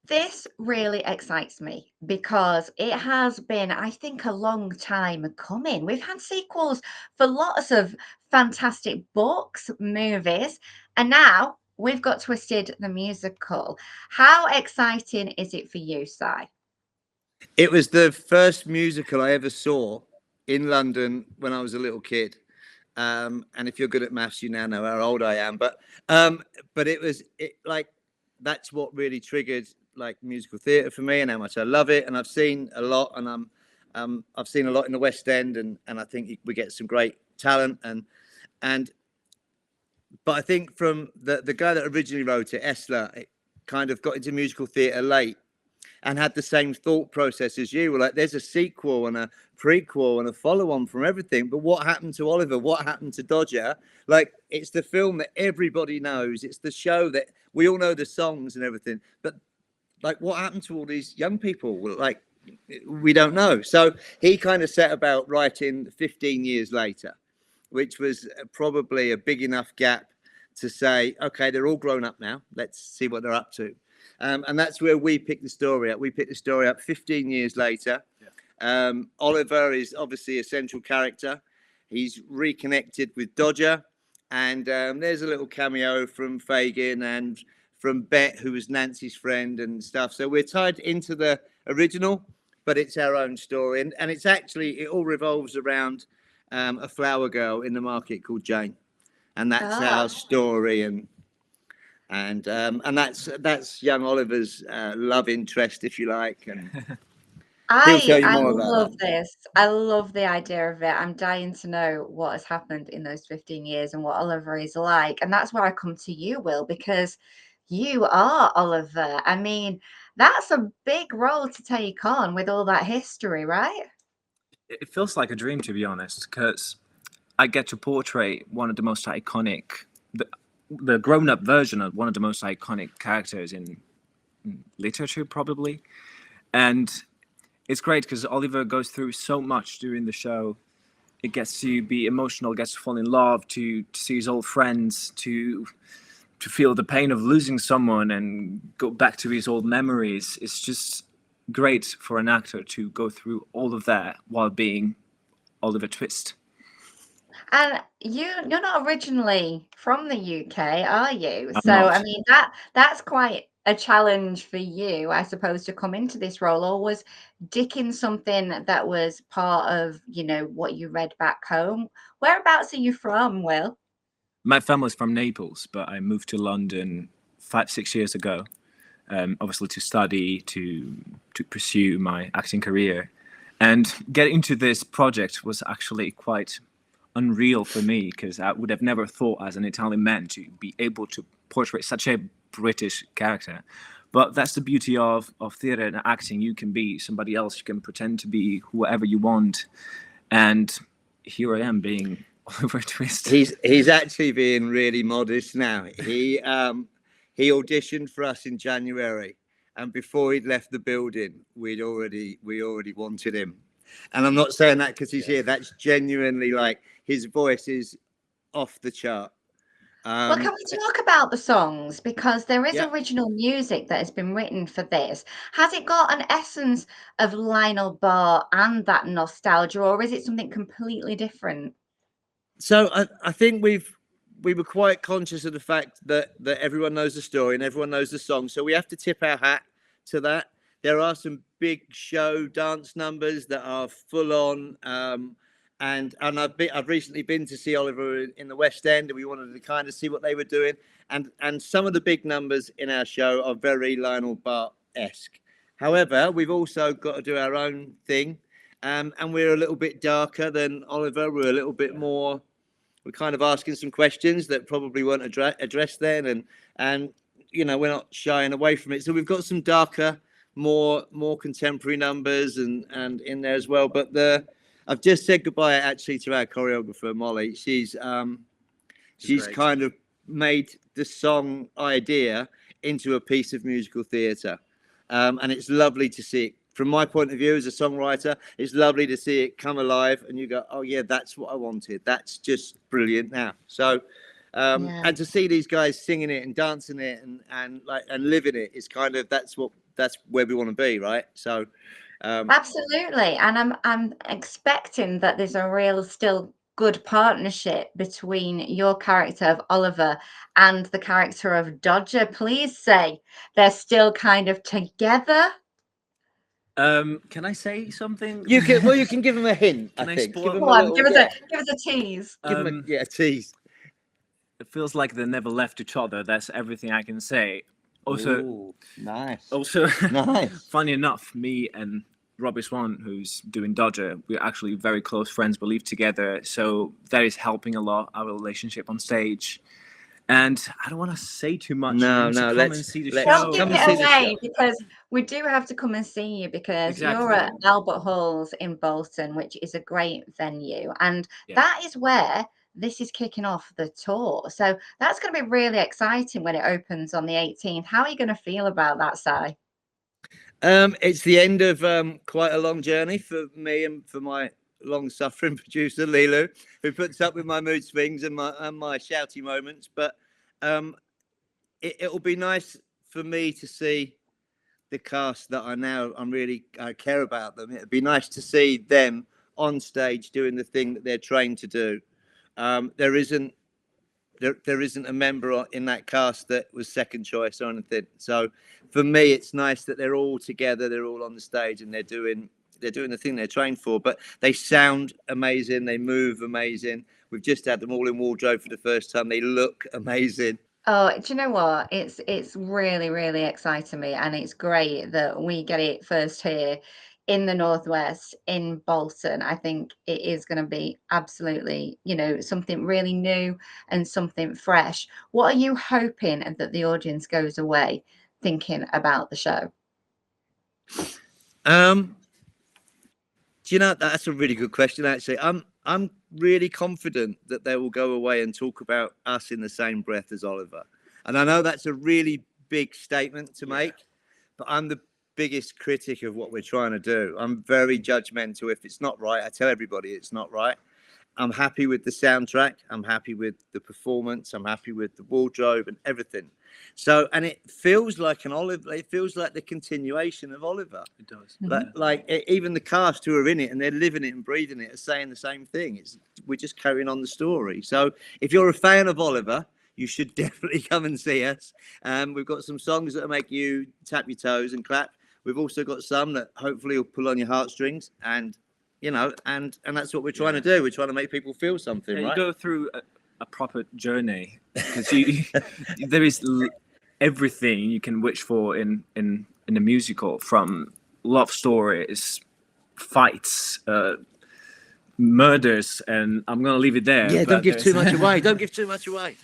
This really excites me because it has been, I think, a long time coming. We've had sequels for lots of fantastic books, movies, and now we've got Twisted the musical. How exciting is it for you, Si? It was the first musical I ever saw in London when I was a little kid. And if you're good at maths, you now know how old I am. Um, but like that's what really triggered like musical theatre for me and how much I love it. And I've seen a lot, and I've seen a lot in the West End, and I think we get some great talent. And but I think from the guy that originally wrote it, Esler, it kind of got into musical theatre late and had the same thought process as you. Were like, there's a sequel and a prequel and a follow-on from everything, but what happened to Oliver? What happened to Dodger? Like, it's the film that everybody knows. It's the show that we all know the songs and everything. But like, what happened to all these young people? Well, like, we don't know. So he kind of set about writing 15 years later, which was probably a big enough gap to say, okay, they're all grown up now. Let's see what they're up to. And that's where we picked the story up. We picked the story up 15 years later. Yeah. Oliver is obviously a central character. He's reconnected with Dodger. And there's a little cameo from Fagin and from Bet, who was Nancy's friend and stuff. So we're tied into the original, but it's our own story. And it's actually, it all revolves around a flower girl in the market called Jane. And that's our Ah. story. And that's young Oliver's love interest, if you like, and he'll tell you I more about that. love this. I love the idea of it. I'm dying to know what has happened in those 15 years and what Oliver is like. And that's where I come to you, Will, because you are Oliver. I mean, that's a big role to take on with all that history, right? It feels like a dream, to be honest, because I get to portray one of the most iconic, the grown-up version of one of the most iconic characters in literature, probably. And it's great because Oliver goes through so much during the show. It gets to be emotional, gets to fall in love, to see his old friends, to feel the pain of losing someone and go back to his old memories. It's just great for an actor to go through all of that while being Oliver Twist. And you're not originally from the UK, are you? I'm So I not. mean that's quite a challenge for you, I suppose, to come into this role. Or was Dickens something that was part of, what you read back home? Whereabouts are you from, Will? My family's from Naples, but I moved to London 5, 6 years ago. Obviously to study, to pursue my acting career, and get into this project was actually quite unreal for me because I would have never thought as an Italian man to be able to portray such a British character. But that's the beauty of theatre and acting. You can be somebody else. You can pretend to be whoever you want. And here I am being Oliver Twist. He's actually being really modest now. He auditioned for us in January, and before he'd left the building, we already wanted him. And I'm not saying that because he's here. That's genuinely like his voice is off the chart. Well, can we talk about the songs? Because there is Yeah. original music that has been written for this. Has it got an essence of Lionel Bart and that nostalgia, or is it something completely different? So I think we were quite conscious of the fact that everyone knows the story and everyone knows the song. So we have to tip our hat to that. There are some big show dance numbers that are full on. And I've recently been to see Oliver in the West End, and we wanted to kind of see what they were doing. And some of the big numbers in our show are very Lionel Bart-esque. However, we've also got to do our own thing. And we're a little bit darker than Oliver. We're a little bit more. We're kind of asking some questions that probably weren't addressed then, and we're not shying away from it. So we've got some darker, more contemporary numbers and in there as well. But I've just said goodbye actually to our choreographer Molly. She's kind of made the song idea into a piece of musical theatre, and it's lovely to see it. From my point of view as a songwriter, it's lovely to see it come alive and you go, oh yeah, that's what I wanted. That's just brilliant now. So Yeah. And to see these guys singing it and dancing it and living it is kind of that's where we want to be, right? So Absolutely, and I'm expecting that there's a real still good partnership between your character of Oliver and the character of Dodger. Please say they're still kind of together. Can I say something? you can give them a hint. Can I I think spoil- give them Go a on, little, give us yeah, a tease. give them a tease. It feels like they never left each other. That's everything I can say. Also, Ooh, nice. Nice. Funny enough, me and Robbie Swan, who's doing Dodger, we're actually very close friends. We live together, so that is helping a lot our relationship on stage. And I don't want to say too much. No, You should no, come let's- and see the let's show. Don't give come and it see the away show. because we do have to come and see you because you're Exactly. at Albert Halls in Bolton, which is a great venue, and Yeah. that is where this is kicking off the tour. So that's going to be really exciting when it opens on the 18th. How are you going to feel about that, Si? It's the end of quite a long journey for me and for my long-suffering producer Lilu, who puts up with my mood swings and my shouty moments. But it'll be nice for me to see the cast that I care about them. It'd be nice to see them on stage doing the thing that they're trained to do. There isn't a member in that cast that was second choice or anything. So for me, it's nice that they're all together, they're all on the stage, and they're doing the thing they're trained for. But they sound amazing, they move amazing. We've just had them all in wardrobe for the first time. They look amazing. Oh, do you know what? It's really, really exciting me, and it's great that we get it first here in the Northwest, in Bolton. I think it is going to be absolutely, something really new and something fresh. What are you hoping that the audience goes away thinking about the show? Do you know, that's a really good question, actually. I'm really confident that they will go away and talk about us in the same breath as Oliver. And I know that's a really big statement to make, but I'm the biggest critic of what we're trying to do. I'm very judgmental. If it's not right, I tell everybody it's not right. I'm happy with the soundtrack. I'm happy with the performance. I'm happy with the wardrobe and everything. So, and it feels like an Oliver. It feels like the continuation of Oliver. It does. Even the cast who are in it and they're living it and breathing it are saying the same thing. We're just carrying on the story. So, if you're a fan of Oliver, you should definitely come and see us. We've got some songs that'll make you tap your toes and clap. We've also got some that hopefully will pull on your heartstrings and and that's what we're trying to do. We're trying to make people feel something, Yeah, right? you go through a proper journey because there is everything you can wish for in a musical, from love stories, fights, murders, and I'm gonna leave it there. Yeah, but don't give too there's- much away. Don't give too much away.